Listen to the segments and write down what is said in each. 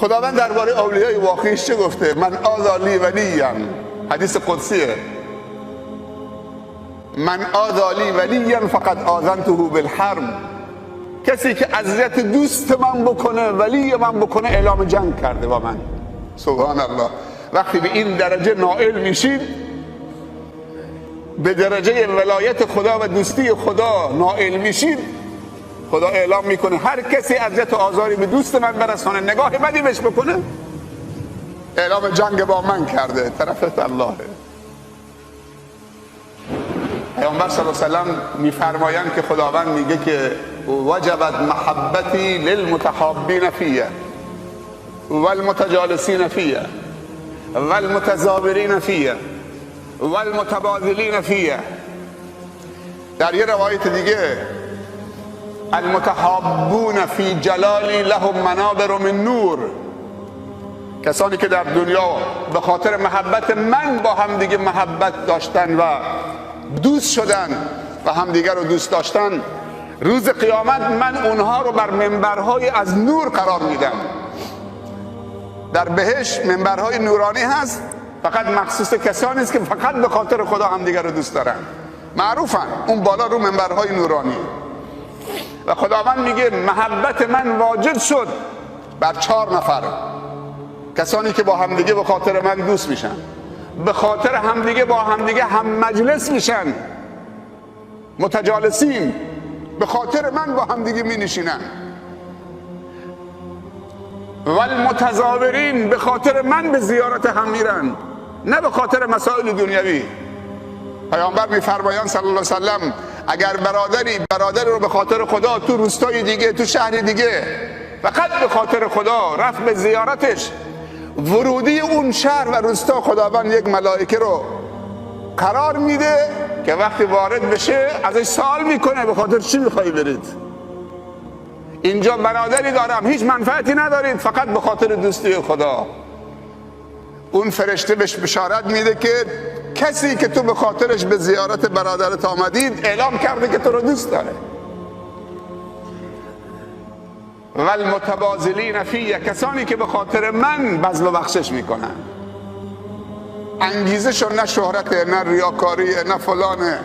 خداوند درباره اولیای واقعیش چه گفته؟ من آذی لی ولیا، حدیث قدسیه، من آذی لی ولیا فقد آذنته بالحرب. کسی که اذیت دوست من بکنه، ولی من بکنه، اعلام جنگ کرده با من. سبحان الله. وقتی به این درجه نائل میشید، به درجه ولایت خدا و دوستی خدا نائل میشید، خدا اعلام میکنه هر کسی اذیت و آزاری به دوست من برسانه، نگاه بدی بهش بکنه، اعلام جنگ با من کرده، طرفت اللهه. پیامبر صلی الله علیه و سلم میفرمایند که خداوند میگه که وجبت محبتی للمتحابین فیه والمتجالسین فیه والمتزاورین فیه والمتبادلین فیه. در یه روایت دیگه المتحابون فی جلالی لهم منابر من نور، کسانی که در دنیا به خاطر محبت من با هم دیگه محبت داشتن و دوست شدن و همدیگر رو دوست داشتن، روز قیامت من اونها رو بر منبرهای از نور قرار میدم. در بهشت منبرهای نورانی هست، فقط مخصوص کسانی است که فقط به خاطر خدا همدیگر رو دوست دارن، معروفن اون بالا رو منبرهای نورانی. و خداوند میگه محبت من واجب شد بر 4 نفر، کسانی که با همدیگه به خاطر من دوست میشن، به خاطر همدیگه با همدیگه هم مجلس میشن، متجالسین، به خاطر من با همدیگه می نشینن، والمتزاورین، به خاطر من به زیارت هم میرن، نه به خاطر مسائل دنیوی. پیامبر میفرمایند صلی الله علیه و سلم اگر برادری رو به خاطر خدا تو روستای دیگه، تو شهر دیگه، فقط به خاطر خدا رفت به زیارتش، ورودی اون شهر و روستا خداوند یک ملائکه رو قرار میده که وقتی وارد بشه ازش سوال میکنه به خاطر چی میخوایی برید؟ اینجا برادری دارم، هیچ منفعتی ندارید، فقط به خاطر دوستی خدا. اون فرشته بهش بشارت میده که کسی که تو به خاطرش به زیارت برادرت آمدید اعلام کرده که تو رو دوست داره. والمتبازلین فیه، کسانی که به خاطر من بذل و بخشش میکنن، انگیزشون نه شهرته، نه ریاکاریه، نه فلانه،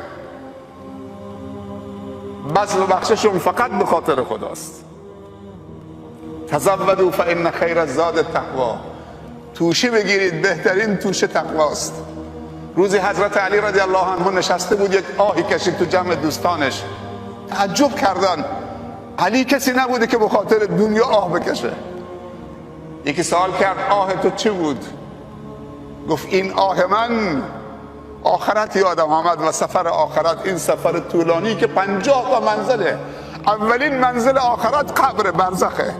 بذل و بخششون فقط به خاطر خداست. تزودوا فان خیر الزاد التقوی، توشه بگیرید، بهترین توشه تقواست. روزی حضرت علی رضی الله عنه نشسته بود، یک آهی کشید تو جمع دوستانش، تعجب کردن، علی کسی نبوده که به خاطر دنیا آه بکشه. یکی سوال کرد آه تو چی بود؟ گفت این آه من آخرت یادم آمد و سفر آخرت، این سفر طولانی که 50 تا منزله. اولین منزل آخرت قبر برزخه،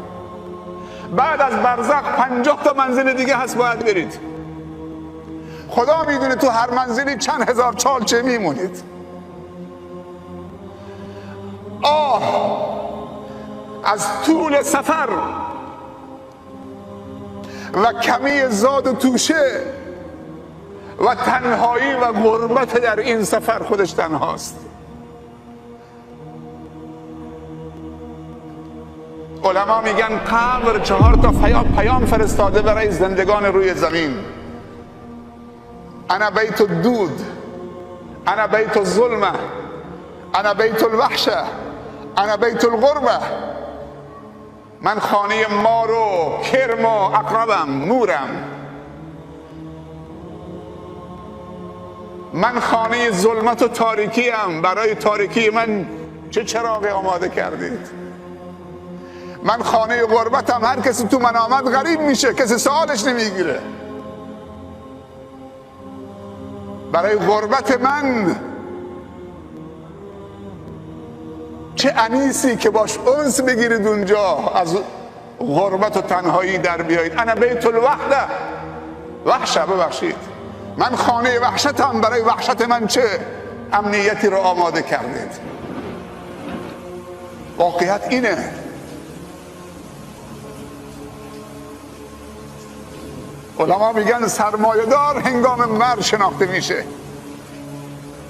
بعد از برزخ 50 تا منزل دیگه هست باید برید. خدا میدونه تو هر منزلی چند هزار چالچه میمونید. آه از طول سفر و کمی زاد و توشه و تنهایی و غربت در این سفر خودش تنهاست. علما میگن قبر 4 تا پیام فرستاده برای زندگان روی زمین. انا بیت الدود، انا بیت الظلمه، انا بیت الوحشه، انا بیت الغربه. من خانه مار و کرم و عقربم، مورم. من خانه ظلمت و تاریکیم، برای تاریکی من چه چراغی آماده کردید. من خانه غربتم، هر کسی تو من آمد غریب میشه، کسی سوالش نمیگیره. برای غربت من چه انیسی که باش انس بگیرید اونجا، از غربت و تنهایی در بیایید. انا بیت الوحده، وحشه، ببخشید، من خانه وحشتم، برای وحشت من چه امنیتی رو آماده کردید. واقعیت اینه. علما میگن سرمایه‌دار هنگام مرگ شناخته میشه،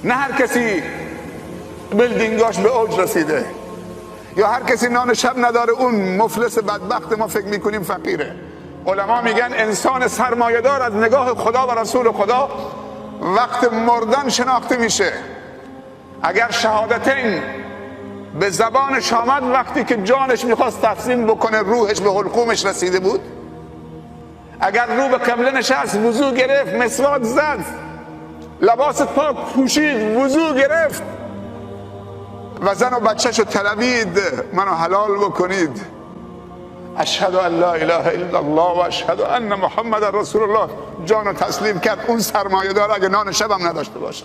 نه هر کسی بلدینگاش به اوج رسیده، یا هر کسی نان شب نداره اون مفلس بدبخت ما فکر میکنیم فقیره. علما میگن انسان سرمایه‌دار از نگاه خدا و رسول خدا وقت مردن شناخته میشه. اگر شهادتین به زبانش آمد وقتی که جانش میخواست تسلیم بکنه، روحش به حلقومش رسیده بود، اگر رو به قبله نشست، وضو گرفت، مسواک زد، لباس پاک پوشید، وضو گرفت و زن و بچه‌شو طلبید منو حلال بکنید، اشهد ان لا اله الا الله و اشهد ان محمد رسول الله، جانو تسلیم کرد. اون سرمایه دار اگه نان شبم نداشته باشه.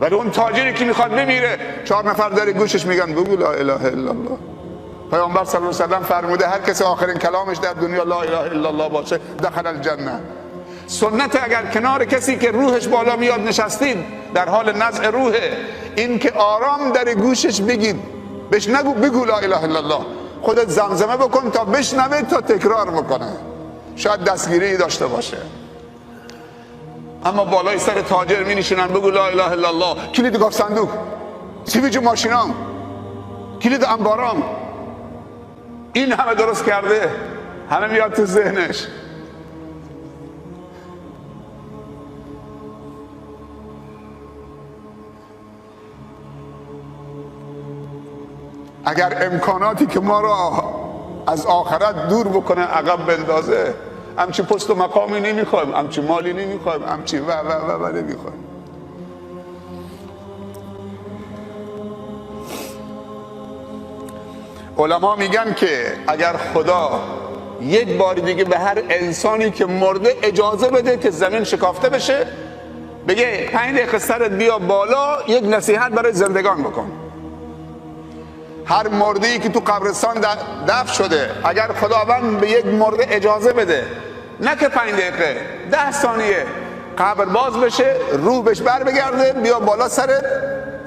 ولی اون تاجری که میخواد بمیره 4 نفر داره گوشش میگن بگو لا اله الا الله. پیامبر صلی الله علیه و سلم فرموده هر کسی آخرین کلامش در دنیا لا اله الا الله باشه دخل الجنه. سنت اگر کنار کسی که روحش بالا میاد نشستید در حال نزع روحه، این که آرام در گوشش بگید، بهش نگو بگو لا اله الا الله، خودت زمزمه بکن تا بشنوه، تا تکرار بکنه، شاید دستگیری داشته باشه. اما بالای سر تاجر می نشینن بگو لا اله الا الله، کلید گاف صندوق، سیویج ماشینام، کلید انبارام، این همه درست کرده، همه میاد تو ذهنش. اگر امکاناتی که ما را از آخرت دور بکنه عقب بندازه، همچی پست و مقامی نمیخوایم، همچی مالی نمیخوایم، همچی و نمیخوایم. علما میگن که اگر خدا یک بار دیگه به هر انسانی که مرده اجازه بده که زمین شکافته بشه، بگه 5 دقیقه سرت بیا بالا یک نصیحت برای زندگان بکن. هر مرده‌ای که تو قبرستان دفن شده، اگر خداوند به یک مرده اجازه بده، نه که 5 دقیقه، 10 ثانیه قبر باز بشه، روح بهش بر بگرده، بیا بالا سرت،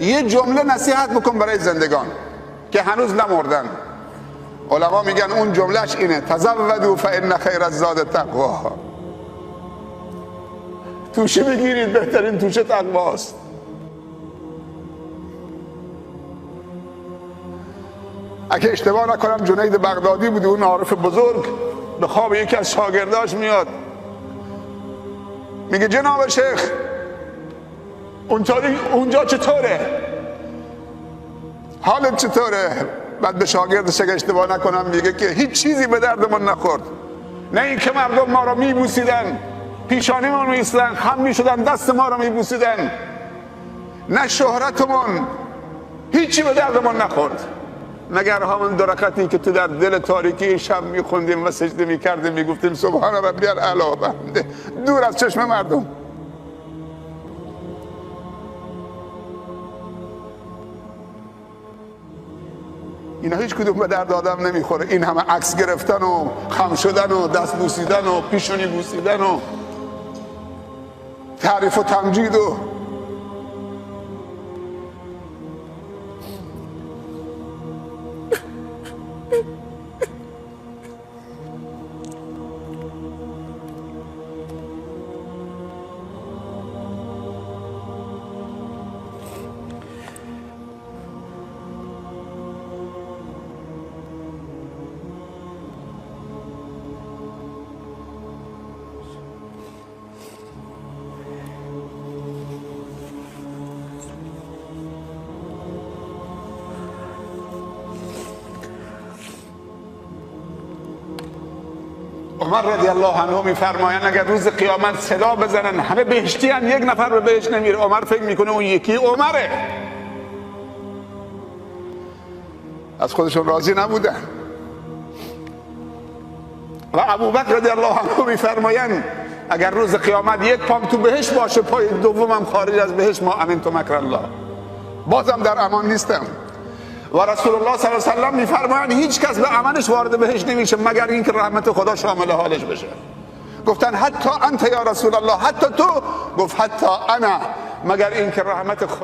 یه جمله نصیحت بکن برای زندگان که هنوز نمردن. علما میگن اون جملهش اینه: تزودوا فان خیر الزاد التقوی. توشه بگیرید، بهترین توشه تقواست. اگه اشتباه نکنم جنید بغدادی بود، اون عارف بزرگ، به خواب یکی از شاگرداش میاد، میگه جناب شیخ اونجا چطوره؟ حالت چطوره؟ بعد به شاگردش اگه اشتباه نکنم میگه که هیچ چیزی به دردمون نخورد، نه این که مردم ما را میبوسیدن، پیشانیمون میستن، خم میشدن، دست ما را میبوسیدن، نه شهرتمون، هیچی به دردمون نخورد، مگر همون 2 رکعتی که تو در دل تاریکی شب میخوندیم و سجده میکردیم، میگفتیم سبحان ربی الاعلی و بحمده، دور از چشم مردم. اینا هیچ کدوم به درد آدم نمیخوره. این همه عکس گرفتن و خم شدن و دست بوسیدن و پیشونی بوسیدن و تعریف و تمجید و عمر رضی الله عنه میفرمایند اگر روز قیامت صدا بزنن همه بهشتی ان، یک نفر به بهشت نمیره. عمر فکر میکنه اون یکی عمره. از خودشون راضی نبودن. و ابوبکر رضی الله عنه میفرمایند اگر روز قیامت یک پام تو بهشت باشه، پای دومم خارج از بهشت، ما امنت مکر الله، بازم در امان نیستم. و رسول الله صلی الله علیه و سلم میفرمایند هیچ کس به عملش وارد بهشت نمیشه مگر اینکه رحمت خدا شامل حالش بشه. گفتن حتی انت یا رسول الله، حتی تو؟ گفت حتی انا، مگر اینکه رحمت خدا